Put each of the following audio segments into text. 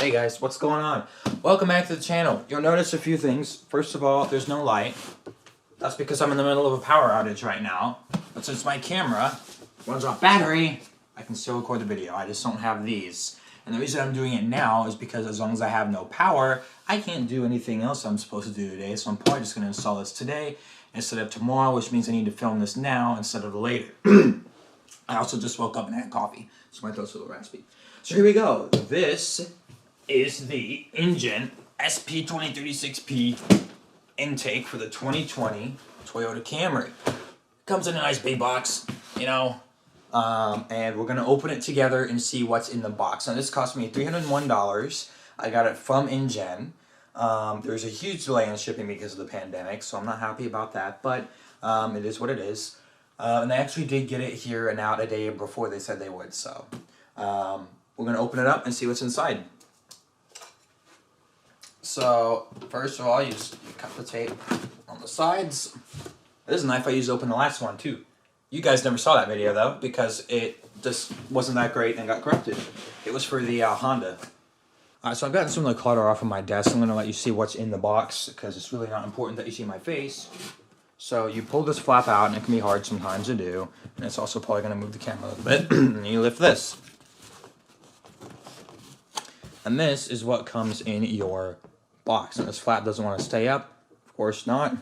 Hey guys, what's going on? Welcome back to the channel. You'll notice a few things. First of all, there's no light. That's because I'm in the middle of a power outage right now. But since my camera runs off battery, I can still record the video. I just don't have these. And the reason I'm doing it now is because as long as I have no power, I can't do anything else I'm supposed to do today. So I'm probably just going to install this today instead of tomorrow, which means I need to film this now instead of later. I also just woke up and had coffee, so my throat's a little raspy. So here we go. This is the Injen SP2036P intake for the 2020 Toyota Camry. Comes in a nice big box, you know, and we're gonna open it together and see what's in the box. Now this cost me $301. I got it from Injen. There's a huge delay in shipping because of the pandemic, so I'm not happy about that, but it is what it is. And they actually did get it here and out a day before they said they would, so we're gonna open it up and see what's inside. So first of all, you cut the tape on the sides. This is a knife I used to open the last one too. You guys never saw that video though because it just wasn't that great and got corrupted. It was for the Honda. Alright, so I've gotten some of the clutter off of my desk. I'm gonna let you see what's in the box because it's really not important that you see my face. So you pull this flap out, and it can be hard sometimes to do. And it's also probably gonna move the camera a little bit. And you lift this. And this is what comes in your box. And this flap doesn't want to stay up. Of course not.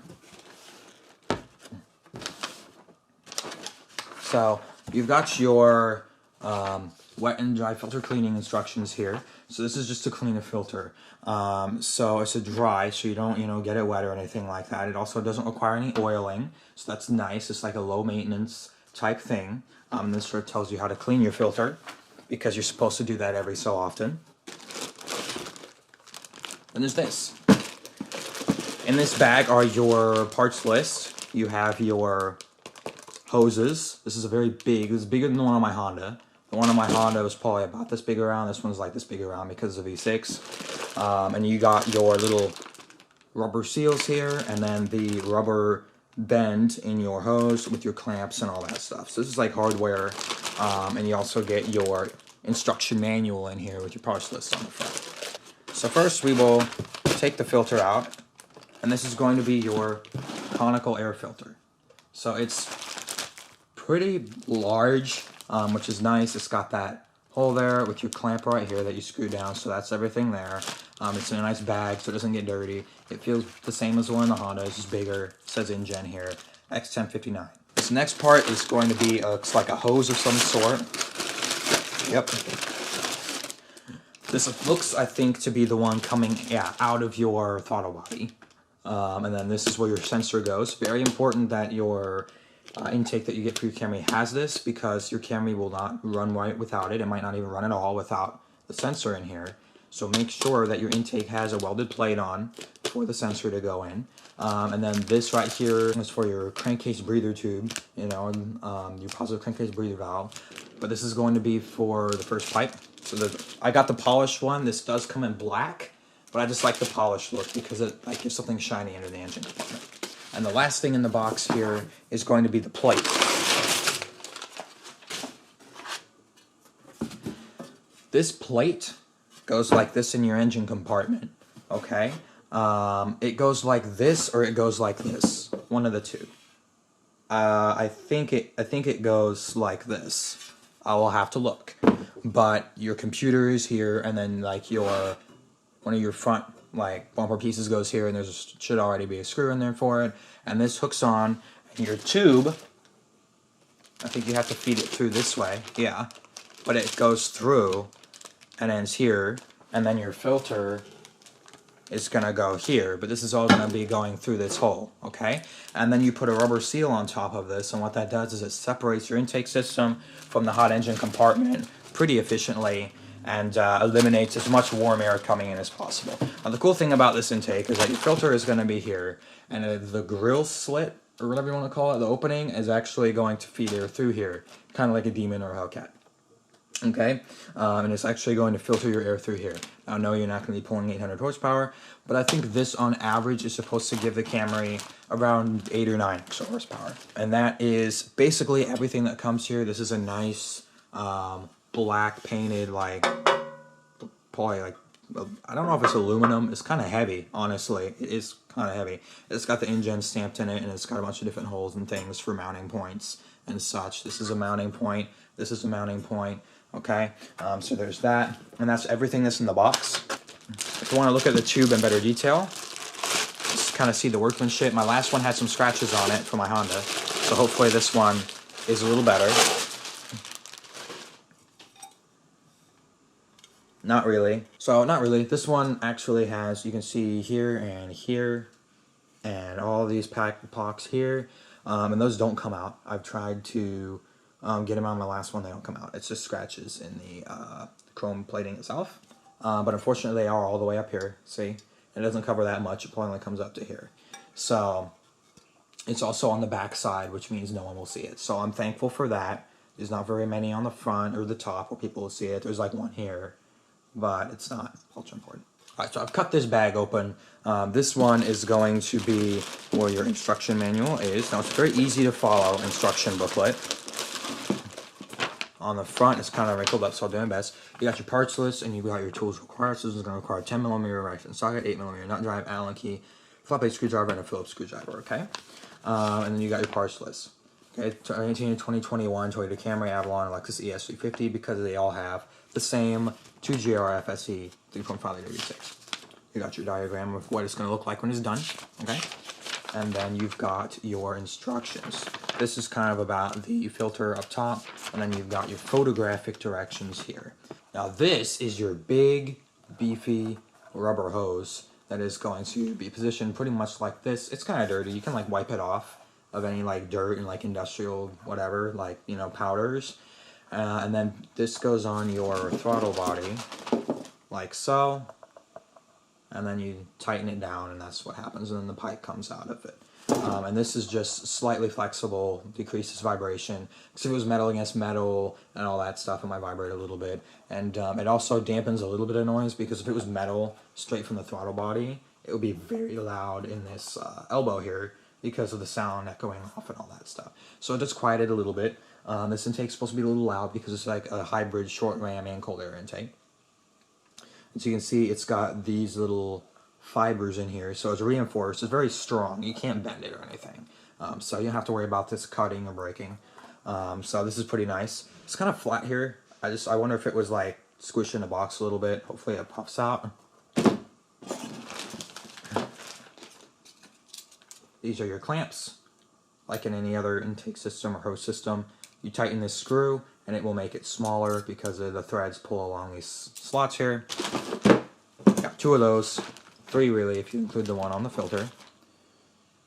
So you've got your wet and dry filter cleaning instructions here. So this is just to clean a filter. So it's a dry, so you don't, get it wet or anything like that. It also doesn't require any oiling, so that's nice. It's like a low maintenance type thing. This sort of tells you how to clean your filter because you're supposed to do that every so often. And there's this. In this bag are your parts list. You have your hoses. This is a very big, this is bigger than the one on my Honda. The one on my Honda was probably about this big around. This one's like this big around because of V6. And you got your little rubber seals here, and then the rubber bend in your hose with your clamps and all that stuff. So this is like hardware. And you also get your instruction manual in here with your parts list on the front. So first we will take the filter out, and this is going to be your conical air filter. So it's pretty large, which is nice. It's got that hole there with your clamp right here that you screw down, so that's everything there. It's in a nice bag so it doesn't get dirty. It feels the same as the one in the Honda, it's just bigger. It says Injen here, X1059. This next part is going to be it's like a hose of some sort. Yep. This looks, I think, to be the one coming out of your throttle body. And then this is where your sensor goes. Very important that your intake that you get for your Camry has this, because your Camry will not run right without it. It might not even run at all without the sensor in here. So make sure that your intake has a welded plate on for the sensor to go in. And then this right here is for your crankcase breather tube, your positive crankcase breather valve. But this is going to be for the first pipe. So I got the polished one. This does come in black, but I just like the polished look because it gives something shiny under the engine compartment. And the last thing in the box here is going to be the plate. This plate goes like this in your engine compartment, okay? It goes like this or it goes like this, one of the two. I think it goes like this. I will have to look. But your computer is here, and then one of your front bumper pieces goes here, and should already be a screw in there for it. And this hooks on, and your tube, I think you have to feed it through this way, yeah. But it goes through and ends here, and then your filter is gonna go here, but this is all gonna be going through this hole, okay? And then you put a rubber seal on top of this, and what that does is it separates your intake system from the hot engine compartment pretty efficiently, and eliminates as much warm air coming in as possible. Now the cool thing about this intake is that your filter is going to be here, and the grill slit, or whatever you want to call it, the opening, is actually going to feed air through here, kind of like a Demon or a Hellcat. Okay, and it's actually going to filter your air through here. Now, no, you're not going to be pulling 800 horsepower, but I think this on average is supposed to give the Camry around 8 or 9 extra horsepower. And that is basically everything that comes here. This is a nice black painted, probably I don't know if it's aluminum. It's kind of heavy, honestly. It is kind of heavy. It's got the Injen stamped in it, and it's got a bunch of different holes and things for mounting points and such. This is a mounting point. This is a mounting point. Okay, so there's that, and that's everything that's in the box. If you want to look at the tube in better detail, just kind of see the workmanship. My last one had some scratches on it for my Honda, so hopefully this one is a little better. Not really. So not really. This one actually has, you can see here and all these pocs here, and those don't come out. I've tried to get them on my last one. They don't come out. It's just scratches in the chrome plating itself. But unfortunately they are all the way up here. See? It doesn't cover that much. It only comes up to here. So it's also on the back side, which means no one will see it. So I'm thankful for that. There's not very many on the front or the top where people will see it. There's like one here, but it's not ultra important. Alright, so I've cut this bag open. This one is going to be where your instruction manual is. Now it's a very easy to follow instruction booklet. On the front, it's kind of wrinkled up, so I'll do my best. You got your parts list, and you got your tools required. So this is going to require 10mm ratchet socket, 8mm nut drive, Allen key, flat blade screwdriver, and a Phillips screwdriver. Okay, and then you got your parts list. Okay, 2018 and 2021 Toyota Camry, Avalon, Lexus ES350, because they all have the same 2GR FSE 3.5 liter V6. You got your diagram of what it's going to look like when it's done. Okay. And then you've got your instructions. This is kind of about the filter up top, and then you've got your photographic directions here. Now this is your big, beefy rubber hose that is going to be positioned pretty much like this. It's kind of dirty. You can like wipe it off of any like dirt and like industrial whatever, like, you know, powders. And then this goes on your throttle body like so. And then you tighten it down, and that's what happens, and then the pipe comes out of it. And this is just slightly flexible, decreases vibration. Because if it was metal against metal and all that stuff, it might vibrate a little bit. And it also dampens a little bit of noise, because if it was metal straight from the throttle body, it would be very loud in this elbow here because of the sound echoing off and all that stuff. So it does quiet it a little bit. This intake's supposed to be a little loud because it's like a hybrid short ram and cold air intake. As you can see, it's got these little fibers in here, so it's reinforced. It's very strong. You can't bend it or anything, so you don't have to worry about this cutting or breaking. So this is pretty nice. It's kind of flat here. I wonder if it was like squished in a box a little bit. Hopefully it puffs out. These are your clamps, like in any other intake system or hose system. You tighten this screw, and it will make it smaller because of the threads pull along these slots here. Got 2 of those, 3 really if you include the one on the filter.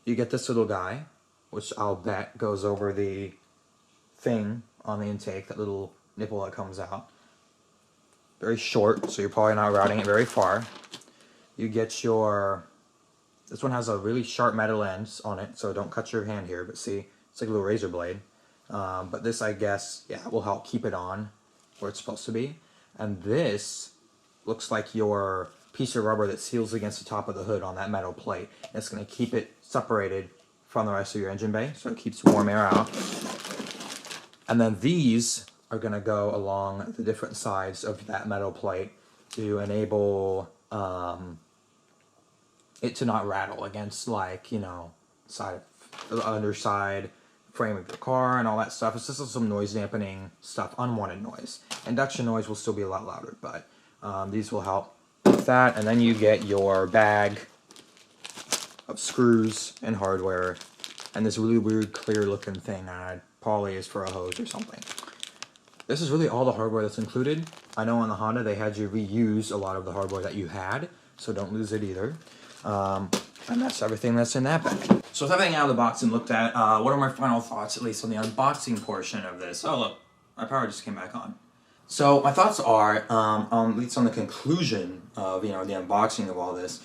You get this little guy, which I'll bet goes over the thing on the intake, that little nipple that comes out. Very short, so you're probably not routing it very far. You get your, this one has a really sharp metal end on it, so don't cut your hand here, but see, it's like a little razor blade. But this, I guess, yeah, will help keep it on where it's supposed to be. And this looks like your piece of rubber that seals against the top of the hood on that metal plate. And it's going to keep it separated from the rest of your engine bay, so it keeps warm air out. And then these are going to go along the different sides of that metal plate to enable it to not rattle against, like, you know, side, the underside frame of your car and all that stuff. It's just some noise dampening stuff, unwanted noise. Induction noise will still be a lot louder, but these will help with that. And then you get your bag of screws and hardware, and this really weird clear looking thing that probably is for a hose or something. This is really all the hardware that's included. I know on the Honda they had you reuse a lot of the hardware that you had, so don't lose it either. And that's everything that's in that bag. So with everything out of the box and looked at, what are my final thoughts, at least on the unboxing portion of this? Oh look, my power just came back on. So my thoughts are, at least on the conclusion of, you know, the unboxing of all this,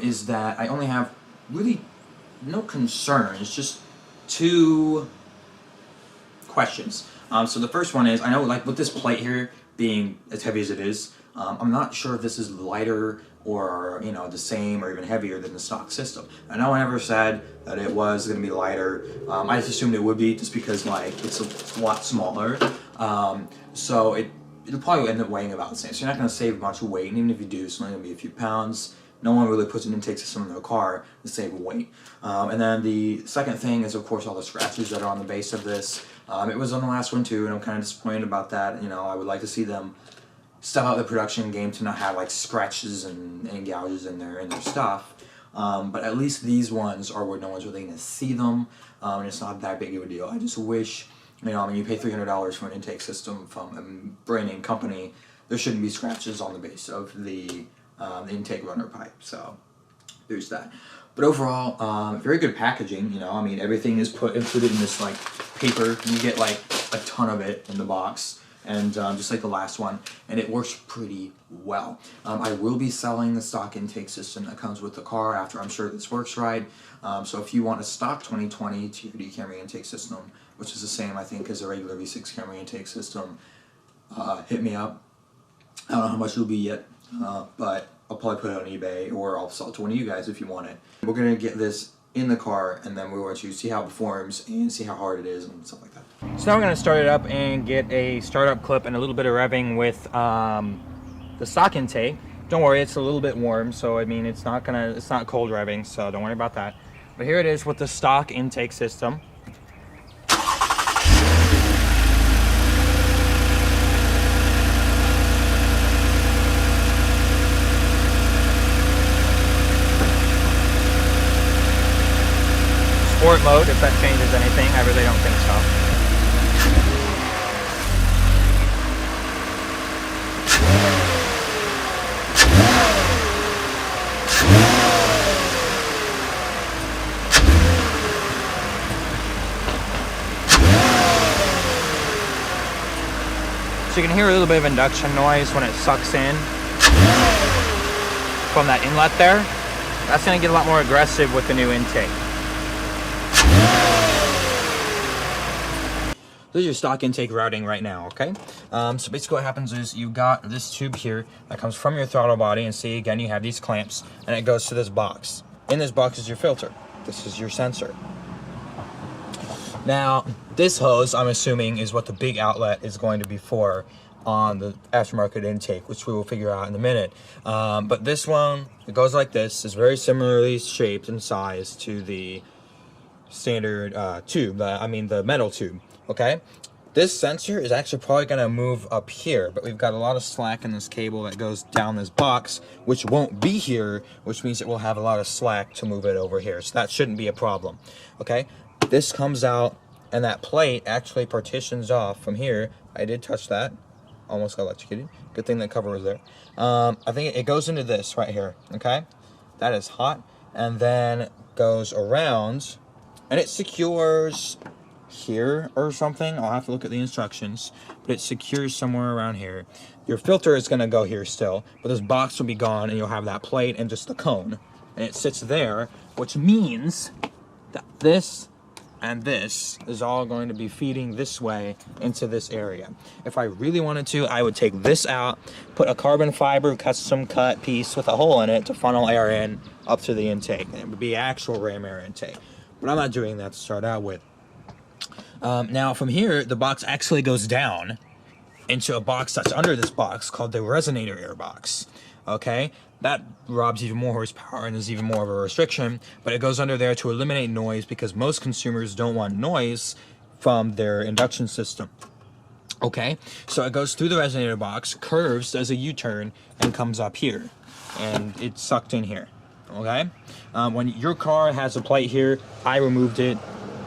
is that I only have really no concerns, just 2 questions. So the first one is, I know, like, with this plate here being as heavy as it is, I'm not sure if this is lighter or, you know, the same or even heavier than the stock system. I know I never said that it was going to be lighter. I just assumed it would be, just because, like, it's a lot smaller. So it'll probably end up weighing about the same. So you're not going to save a bunch of weight, and even if you do, it's only going to be a few pounds. No one really puts an intake system in their car to save weight. And then the second thing is, of course, all the scratches that are on the base of this. It was on the last one too, and I'm kind of disappointed about that. You know, I would like to see them step out the production game to not have like scratches and gouges in their stuff. But at least these ones are where no one's really going to see them, and it's not that big of a deal. I just wish, you know, I mean, you pay $300 for an intake system from a brand name company, there shouldn't be scratches on the base of the intake runner pipe. So there's that. But overall, very good packaging. You know, I mean, everything is included in this like paper. You get like a ton of it in the box, and just like the last one, and it works pretty well. I will be selling the stock intake system that comes with the car after I'm sure this works right. So if you want a stock 2020 TRD Camry intake system, which is the same I think as a regular V6 Camry intake system, hit me up. I don't know how much it'll be yet, but I'll probably put it on eBay, or I'll sell it to one of you guys if you want it. We're going to get this in the car, and then we're going to see how it performs and see how hard it is and stuff like that. So now we're going to start it up and get a startup clip and a little bit of revving with the stock intake. Don't worry, it's a little bit warm, so I mean it's not cold revving, so don't worry about that. But here it is with the stock intake system. Sport mode, if that changes anything, I really don't think so. So you can hear a little bit of induction noise when it sucks in from that inlet there. That's going to get a lot more aggressive with the new intake. This is your stock intake routing right now, okay? So basically what happens is you've got this tube here that comes from your throttle body, and see again you have these clamps, and it goes to this box. In this box is your filter. This is your sensor. Now, this hose, I'm assuming, is what the big outlet is going to be for on the aftermarket intake, which we will figure out in a minute. But this one, it goes like this, is very similarly shaped and sized to the standard tube, the metal tube, okay? This sensor is actually probably going to move up here, but we've got a lot of slack in this cable that goes down this box, which won't be here, which means it will have a lot of slack to move it over here. So that shouldn't be a problem, okay? This comes out, and that plate actually partitions off from here. I did touch that. Almost got electrocuted. Good thing that cover was there. I think it goes into this right here, okay? That is hot. And then goes around, and it secures here or something. I'll have to look at the instructions, but it secures somewhere around here. Your filter is going to go here still, but this box will be gone, and you'll have that plate and just the cone. And it sits there, which means that this and this is all going to be feeding this way into this area. If I really wanted to, I would take this out, put a carbon fiber custom cut piece with a hole in it to funnel air in up to the intake. It would be actual ram air intake, but I'm not doing that to start out with. Now from here, the box actually goes down into a box that's under this box called the resonator air box. Okay, that robs even more horsepower and is even more of a restriction, but it goes under there to eliminate noise because most consumers don't want noise from their induction system. Okay, so it goes through the resonator box, curves, does a U-turn, and comes up here, and it's sucked in here. Okay, when your car has a plate here, I removed it.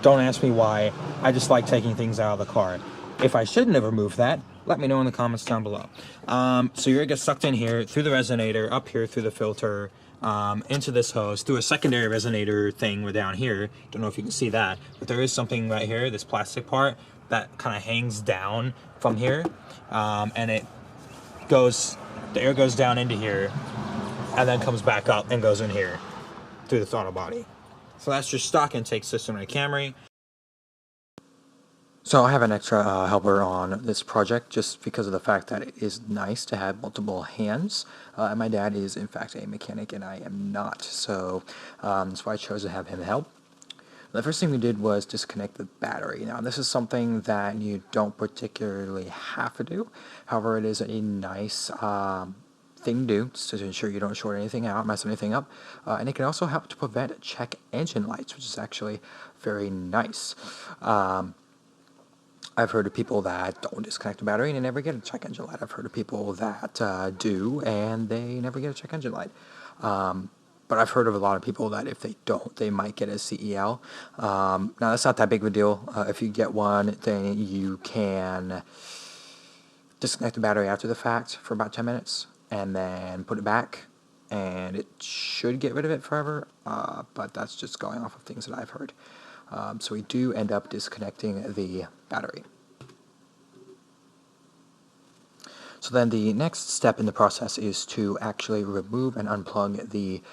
Don't ask me why. I just like taking things out of the car. If I shouldn't have removed that, let me know in the comments down below. So you're gonna get sucked in here, through the resonator, up here through the filter, into this hose, through a secondary resonator thing down here. Don't know if you can see that, but there is something right here, this plastic part, that kind of hangs down from here, and it goes, the air goes down into here, and then comes back up and goes in here, through the throttle body. So that's your stock intake system in a Camry. So I have an extra helper on this project just because of the fact that it is nice to have multiple hands. And my dad is in fact a mechanic and I am not, so that's why I chose to have him help. The first thing we did was disconnect the battery. Now, this is something that you don't particularly have to do. However, it is a nice thing to do to ensure you don't short anything out, mess anything up. And it can also help to prevent check engine lights, which is actually very nice. I've heard of people that don't disconnect the battery and they never get a check engine light. I've heard of people that do and they never get a check engine light. But I've heard of a lot of people that if they don't, they might get a CEL. Now, that's not that big of a deal. If you get one, then you can disconnect the battery after the fact for about 10 minutes and then put it back, and it should get rid of it forever, but that's just going off of things that I've heard. So we do end up disconnecting the battery. So then the next step in the process is to actually remove and unplug the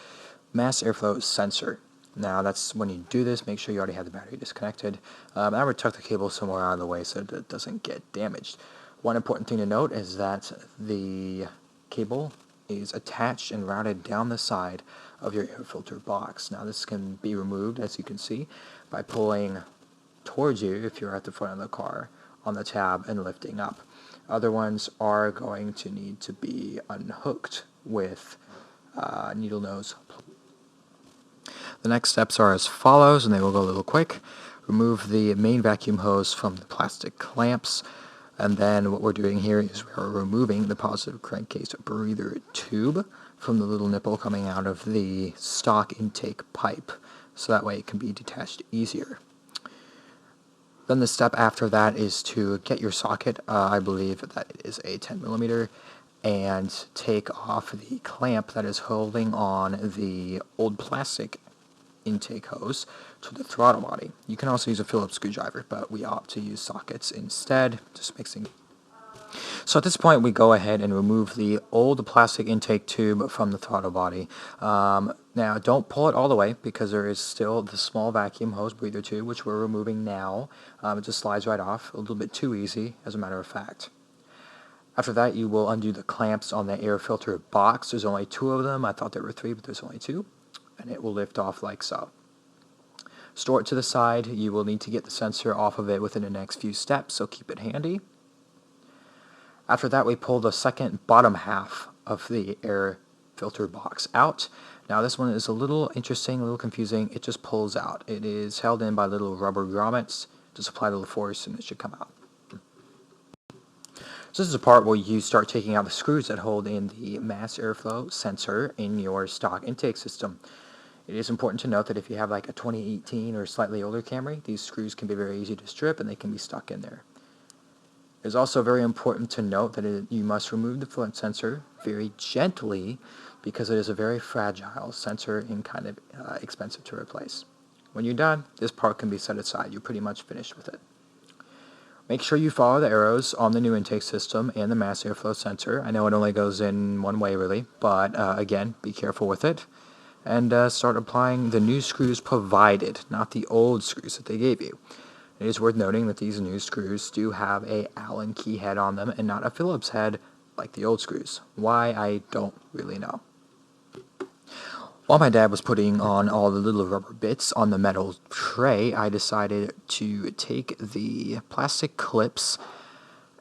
mass airflow sensor. Now, that's when you do this, make sure you already have the battery disconnected. I would tuck the cable somewhere out of the way so that it doesn't get damaged. One important thing to note is that the cable is attached and routed down the side of your air filter box. Now, this can be removed, as you can see, by pulling towards you if you're at the front of the car on the tab and lifting up. Other ones are going to need to be unhooked with needle nose. The next steps are as follows, and they will go a little quick. Remove the main vacuum hose from the plastic clamps, and then what we're doing here is we're removing the positive crankcase breather tube from the little nipple coming out of the stock intake pipe, so that way it can be detached easier. Then the step after that is to get your socket, I believe that it is a 10mm, and take off the clamp that is holding on the old plastic intake hose to the throttle body. You can also use a Phillips screwdriver, but we opt to use sockets instead, just mixing. So at this point, we go ahead and remove the old plastic intake tube from the throttle body. Now, don't pull it all the way because there is still the small vacuum hose breather tube, which we're removing now. It just slides right off, a little bit too easy, as a matter of fact. After that, you will undo the clamps on the air filter box. There's only 2 of them. I thought there were 3, but there's only 2. And it will lift off like so. Store it to the side. You will need to get the sensor off of it within the next few steps, so keep it handy. After that, we pull the second bottom half of the air filter box out. Now, this one is a little interesting, a little confusing. It just pulls out. It is held in by little rubber grommets. Just apply a little force and it should come out. So this is a part where you start taking out the screws that hold in the mass airflow sensor in your stock intake system. It is important to note that if you have like a 2018 or slightly older Camry, these screws can be very easy to strip and they can be stuck in there. It's also very important to note that you must remove the front sensor very gently because it is a very fragile sensor and kind of expensive to replace. When you're done, this part can be set aside. You're pretty much finished with it. Make sure you follow the arrows on the new intake system and the mass airflow sensor. I know it only goes in one way really, but again, be careful with it. And start applying the new screws provided, not the old screws that they gave you. It is worth noting that these new screws do have a Allen key head on them and not a Phillips head like the old screws. Why, I don't really know. While my dad was putting on all the little rubber bits on the metal tray, I decided to take the plastic clips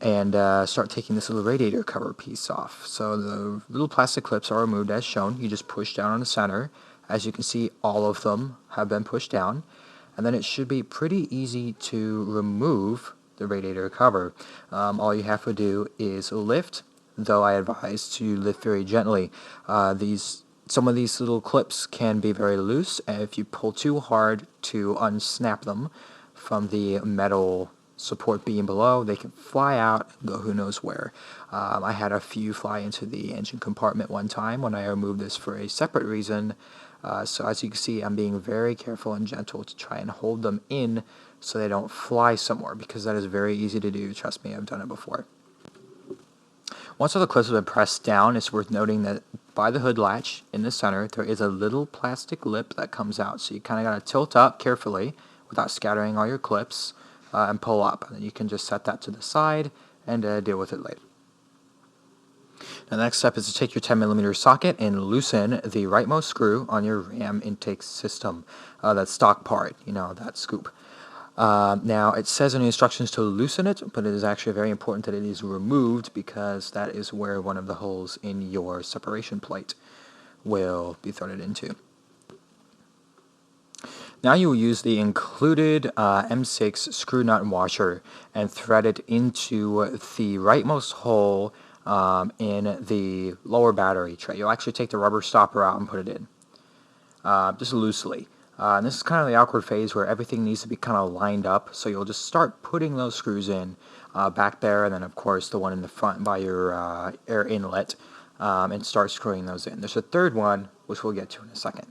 and start taking this little radiator cover piece off. So the little plastic clips are removed as shown. You just push down on the center. As you can see, all of them have been pushed down. And then it should be pretty easy to remove the radiator cover. All you have to do is lift, though I advise to lift very gently. Some of these little clips can be very loose, and if you pull too hard to unsnap them from the metal support beam below, they can fly out and go who knows where. I had a few fly into the engine compartment one time when I removed this for a separate reason. So as you can see, I'm being very careful and gentle to try and hold them in so they don't fly somewhere, because that is very easy to do. Trust me, I've done it before. Once all the clips have been pressed down, it's worth noting that by the hood latch in the center, there is a little plastic lip that comes out. So you kind of got to tilt up carefully without scattering all your clips and pull up. And then you can just set that to the side and deal with it later. The next step is to take your 10mm socket and loosen the rightmost screw on your RAM intake system, that stock part, you know, that scoop. Now, it says in the instructions to loosen it, but it is actually very important that it is removed because that is where one of the holes in your separation plate will be threaded into. Now you will use the included M6 screw nut washer and thread it into the rightmost hole in the lower battery tray. You'll actually take the rubber stopper out and put it in, just loosely. And this is kind of the awkward phase where everything needs to be kind of lined up, so you'll just start putting those screws in back there, and then of course the one in the front by your air inlet, and start screwing those in. There's a third one, which we'll get to in a second.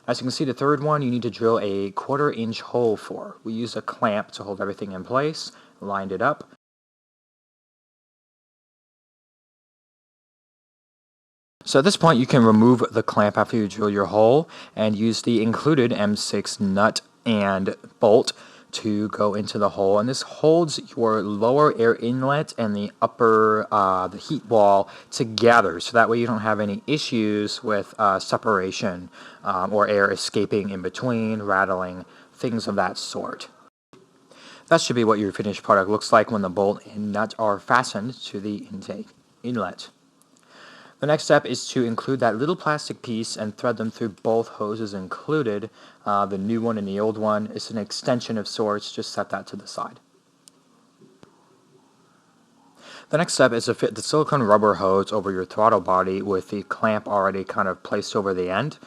As you can see, the third one you need to drill a 1/4 inch hole for. We used a clamp to hold everything in place, lined it up. So at this point you can remove the clamp after you drill your hole and use the included M6 nut and bolt to go into the hole, and this holds your lower air inlet and the upper the heat wall together, so that way you don't have any issues with separation or air escaping in between, rattling, things of that sort. That should be what your finished product looks like when the bolt and nut are fastened to the intake inlet. The next step is to include that little plastic piece and thread them through both hoses included. The new one and the old one is an extension of sorts, just set that to the side. The next step is to fit the silicone rubber hose over your throttle body with the clamp already kind of placed over the end.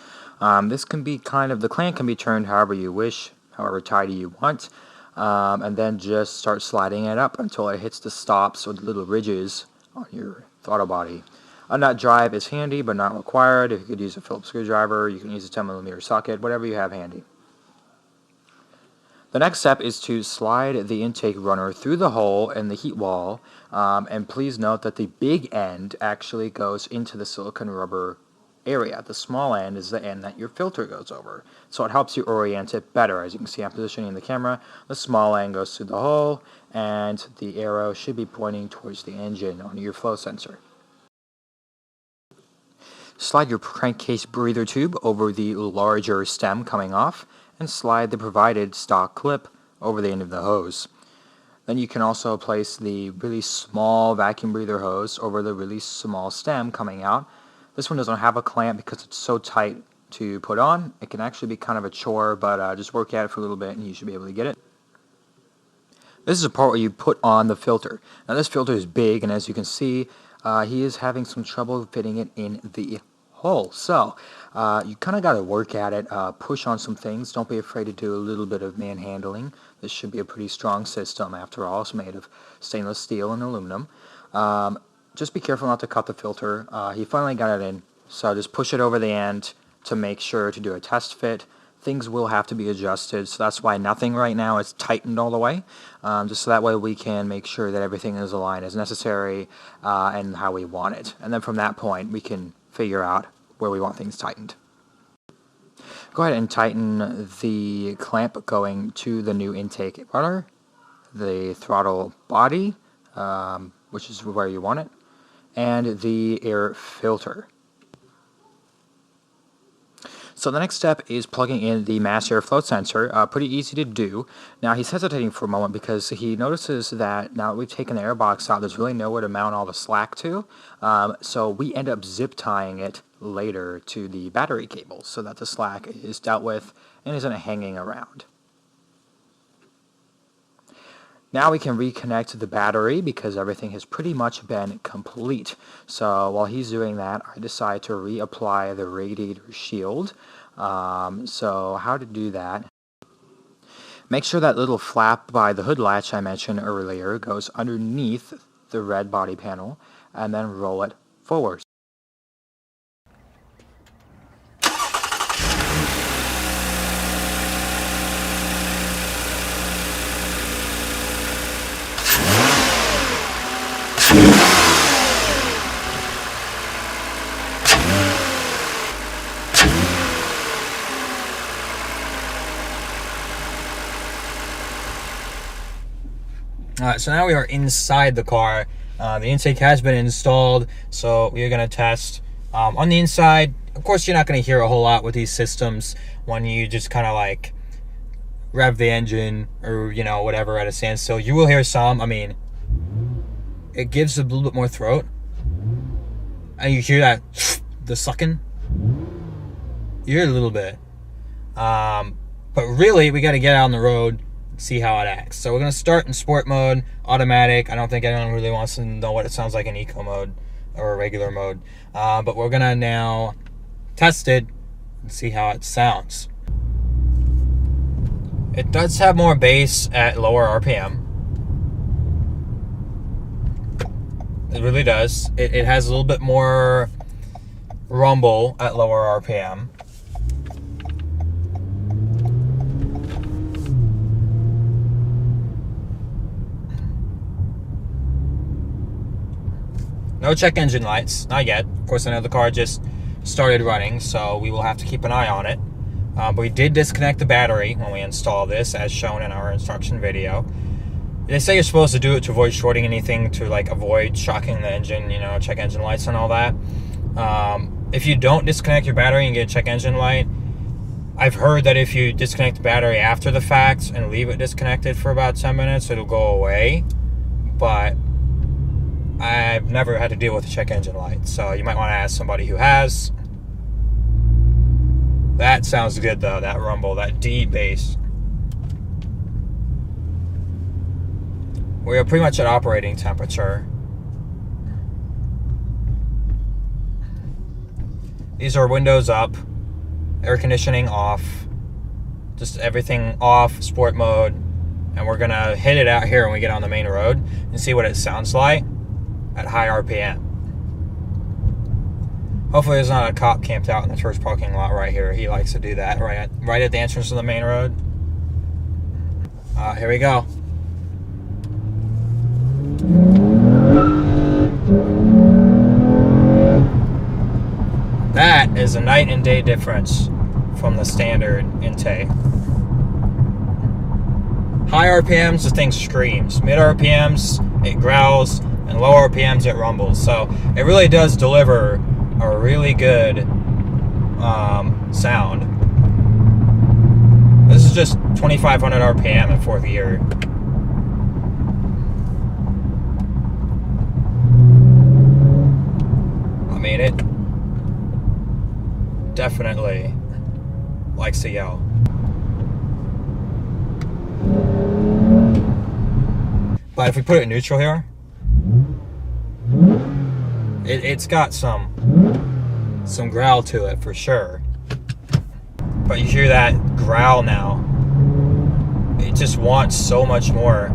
This can be the clamp can be turned however you wish, however tidy you want, and then just start sliding it up until it hits the stops or the little ridges on your throttle body. A nut drive is handy, but not required. If you could use a Phillips screwdriver, you can use a 10mm socket, whatever you have handy. The next step is to slide the intake runner through the hole in the heat wall, and please note that the big end actually goes into the silicone rubber area. The small end is the end that your filter goes over, so it helps you orient it better. As you can see, I'm positioning the camera. The small end goes through the hole, and the arrow should be pointing towards the engine on your flow sensor. Slide your crankcase breather tube over the larger stem coming off, and slide the provided stock clip over the end of the hose. Then you can also place the really small vacuum breather hose over the really small stem coming out. This one doesn't have a clamp because it's so tight to put on. It can actually be kind of a chore, but just work at it for a little bit and you should be able to get it. This is the part where you put on the filter. Now this filter is big, and as you can see, he is having some trouble fitting it in the hole. So you kind of got to work at it, push on some things. Don't be afraid to do a little bit of manhandling. This should be a pretty strong system after all. It's made of stainless steel and aluminum. Just be careful not to cut the filter. He finally got it in, so just push it over the end to make sure to do a test fit. Things will have to be adjusted, so that's why nothing right now is tightened all the way, just so that way we can make sure that everything is aligned as necessary and how we want it. And then from that point, we can figure out where we want things tightened. Go ahead and tighten the clamp going to the new intake rudder, the throttle body, which is where you want it, and the air filter. So the next step is plugging in the mass airflow sensor. Pretty easy to do. Now he's hesitating for a moment because he notices that now that we've taken the air box out, there's really nowhere to mount all the slack to. So we end up zip tying it later to the battery cable so that the slack is dealt with and isn't hanging around. Now we can reconnect the battery because everything has pretty much been complete. So while he's doing that, I decide to reapply the radiator shield. So how to do that? Make sure that little flap by the hood latch I mentioned earlier goes underneath the red body panel, and then roll it forward. Alright, so now we are inside the car. The intake has been installed, so we're going to test. On the inside, of course, you're not going to hear a whole lot with these systems when you just kind of like rev the engine or, you know, whatever at a standstill. You will hear some. I mean, it gives a little bit more throat. And you hear that, the sucking. You hear it a little bit. But really, we got to get out on the road, see how it acts. So we're going to start in sport mode, automatic. I don't think anyone really wants to know what it sounds like in eco mode or a regular mode. But we're going to now test it and see how it sounds. It does have more bass at lower RPM. It really does. It has a little bit more rumble at lower RPM. No check engine lights, not yet. Of course, I know the car just started running, so we will have to keep an eye on it. But we did disconnect the battery when we installed this, as shown in our instruction video. They say you're supposed to do it to avoid shorting anything, to like avoid shocking the engine, you know, check engine lights and all that. If you don't disconnect your battery and get a check engine light, I've heard that if you disconnect the battery after the fact and leave it disconnected for about 10 minutes, it'll go away. But I've never had to deal with a check engine light, so you might want to ask somebody who has. That sounds good though, that rumble, that D bass. We are pretty much at operating temperature. These are windows up, air conditioning off, just everything off, sport mode. And we're gonna hit it out here when we get on the main road and see what it sounds like at high RPM. Hopefully there's not a cop camped out in the church parking lot right here. He likes to do that right at the entrance to the main road. Here we go. That is a night and day difference from the standard intake. High RPMs, the thing screams. Mid RPMs, it growls, and low RPMs, it rumbles. So it really does deliver a really good sound. This is just 2,500 RPM in 4th gear. I mean, it definitely likes to yell. But if we put it in neutral here, it's got some growl to it for sure. But you hear that growl now. It just wants so much more.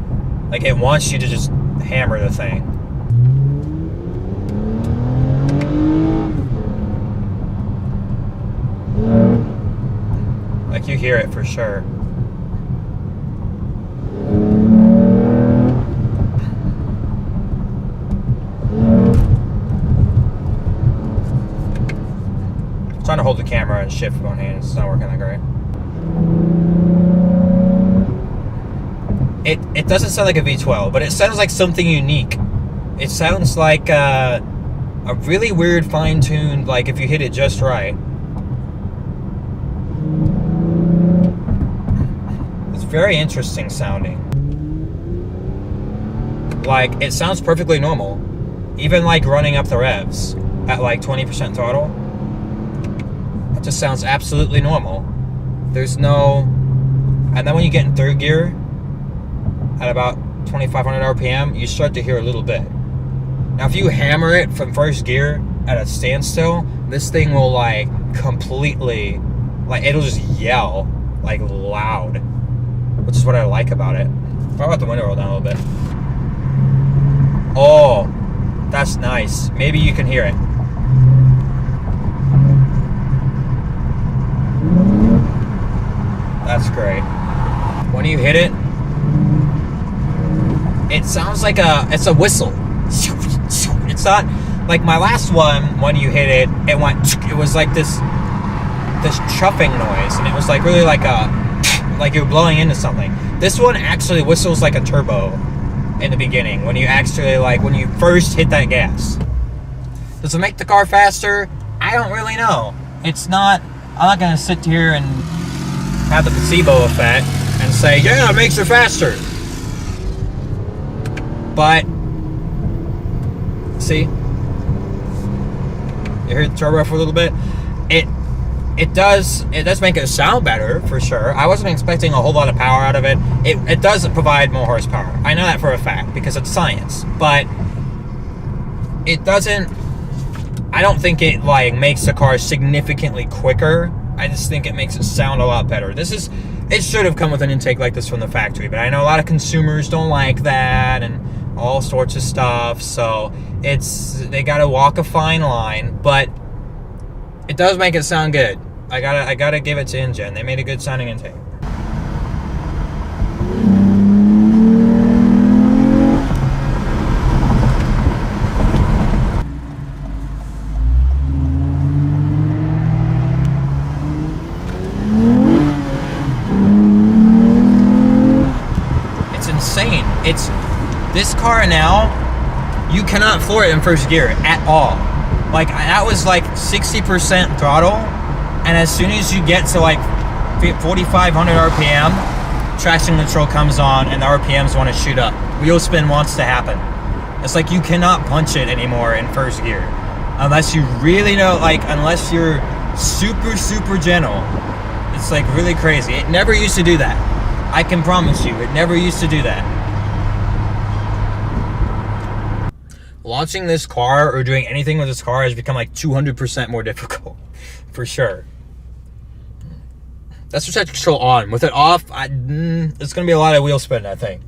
Like, it wants you to just hammer the thing. Like, you hear it for sure. I'm trying to hold the camera and shift with one hand. It's not working that great. It doesn't sound like a V12, but it sounds like something unique. It sounds like a really weird fine-tuned, like if you hit it just right. It's very interesting sounding. Like, it sounds perfectly normal. Even like running up the revs at like 20% throttle. It just sounds absolutely normal. There's no... And then when you get in 3rd gear, at about 2,500 RPM, you start to hear a little bit. Now, if you hammer it from 1st gear at a standstill, this thing will like completely, like, it'll just yell like loud, which is what I like about it. How about the window roll down a little bit? Oh, that's nice. Maybe you can hear it. That's great. When you hit it, it sounds like it's a whistle. It's not like my last one. When you hit it, it was like this chuffing noise, and it was like really like you're blowing into something. This one actually whistles like a turbo. in the beginning, when you actually, like, when you first hit that gas. Does it make the car faster? I don't really know. It's not, I'm not going to sit here and have the placebo effect and say, yeah, it makes it faster. But, see? You hear the turbo for a little bit? It does make it sound better, for sure. I wasn't expecting a whole lot of power out of it. It does provide more horsepower. I know that for a fact, because it's science. But it doesn't, I don't think it, like, makes the car significantly quicker. I just think it makes it sound a lot better. It should have come with an intake like this from the factory, but I know a lot of consumers don't like that, and all sorts of stuff, so they gotta walk a fine line, but it does make it sound good. I gotta give it to Injen. They made a good sounding intake. It's insane. This car now, you cannot floor it in first gear at all. Like, that was like 60% throttle, and as soon as you get to like 4,500 RPM, traction control comes on and the RPMs want to shoot up. Wheel spin wants to happen. It's like you cannot punch it anymore in first gear. Unless you really know, like, unless you're super, super gentle. It's like really crazy. It never used to do that. I can promise you, it never used to do that. Launching this car or doing anything with this car has become like 200% more difficult, for sure. That's with traction control on. With it off, it's going to be a lot of wheel spin, I think.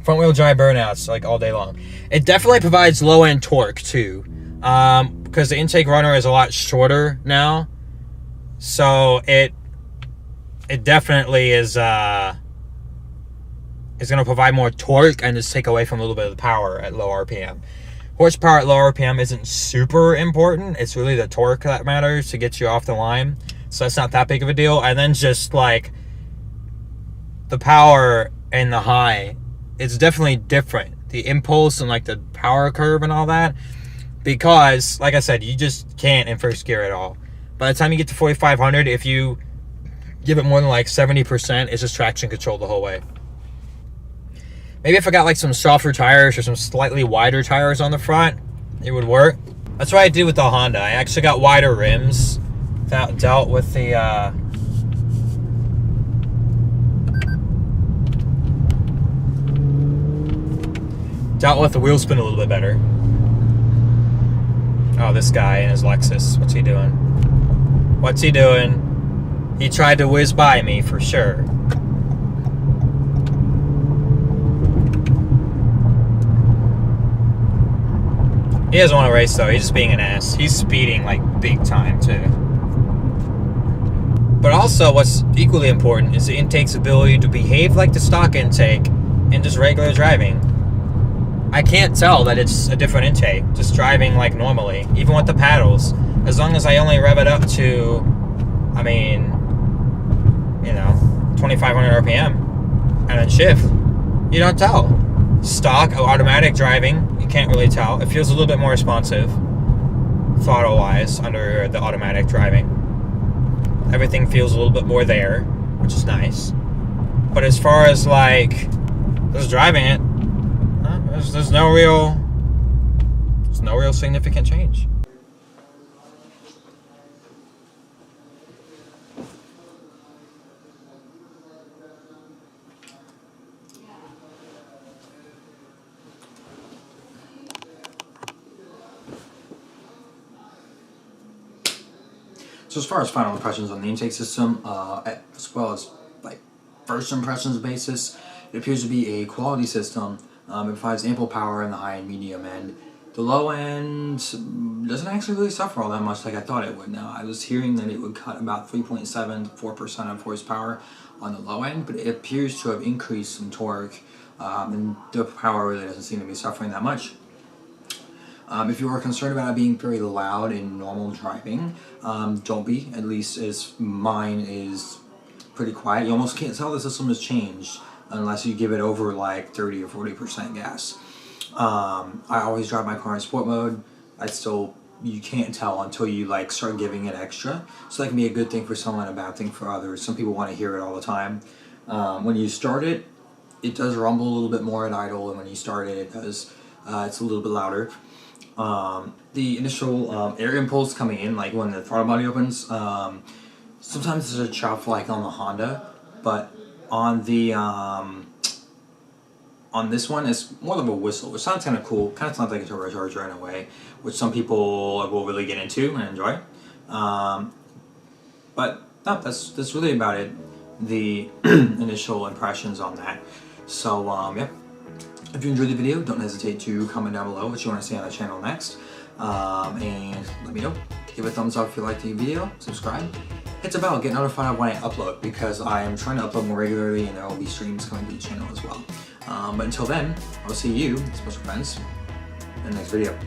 Front wheel drive burnouts like all day long. It definitely provides low end torque too, because the intake runner is a lot shorter now. So it definitely is going to provide more torque and just take away from a little bit of the power at low RPM. Horsepower at low RPM isn't super important. It's really the torque that matters to get you off the line. So that's not that big of a deal. And then just like the power and the high, it's definitely different. The impulse and like the power curve and all that. Because, like I said, you just can't in first gear at all. By the time you get to 4,500, if you give it more than like 70%, it's just traction control the whole way. Maybe if I got like some softer tires or some slightly wider tires on the front, it would work. That's what I did with the Honda. I actually got wider rims that dealt with the wheel spin a little bit better. Oh, this guy in his Lexus. What's he doing? What's he doing? He tried to whiz by me for sure. He doesn't want to race though, he's just being an ass. He's speeding like big time too. But also what's equally important is the intake's ability to behave like the stock intake in just regular driving. I can't tell that it's a different intake, just driving like normally, even with the paddles. As long as I only rev it up to, 2,500 RPM and then shift, you don't tell. Stock automatic driving, you can't really tell. It feels a little bit more responsive throttle wise under the automatic driving. Everything feels a little bit more there, which is nice. But as far as like just driving it, there's no real significant change. So as far as final impressions on the intake system, as well as like first impressions basis, it appears to be a quality system. It provides ample power in the high and medium end. The low end doesn't actually really suffer all that much like I thought it would. Now, I was hearing that it would cut about 3.7 to 4% of horsepower on the low end, but it appears to have increased some torque, and the power really doesn't seem to be suffering that much. If you are concerned about it being very loud in normal driving, don't be. At least as mine is pretty quiet. You almost can't tell the system has changed. unless you give it over like 30 or 40% gas. I always drive my car in sport mode. You can't tell until you like start giving it extra. So that can be a good thing for someone, a bad thing for others. Some people want to hear it all the time. When you start it, it does rumble a little bit more at idle, and when you start it, it's a little bit louder. The initial air impulse coming in, like when the throttle body opens, sometimes there's a chop like on the Honda, but on the on this one, it's more of a whistle, which sounds kind of cool. Kind of sounds like a turbocharger in a way, which some people will really get into and enjoy. But no, that's really about it. The initial impressions on that. So yeah. If you enjoyed the video, don't hesitate to comment down below what you want to see on the channel next. And let me know. Give a thumbs up if you liked the video. Subscribe. Hit the bell. Get notified when I upload, because I am trying to upload more regularly, and there will be streams coming to the channel as well. But until then, I'll see you, special friends, in the next video.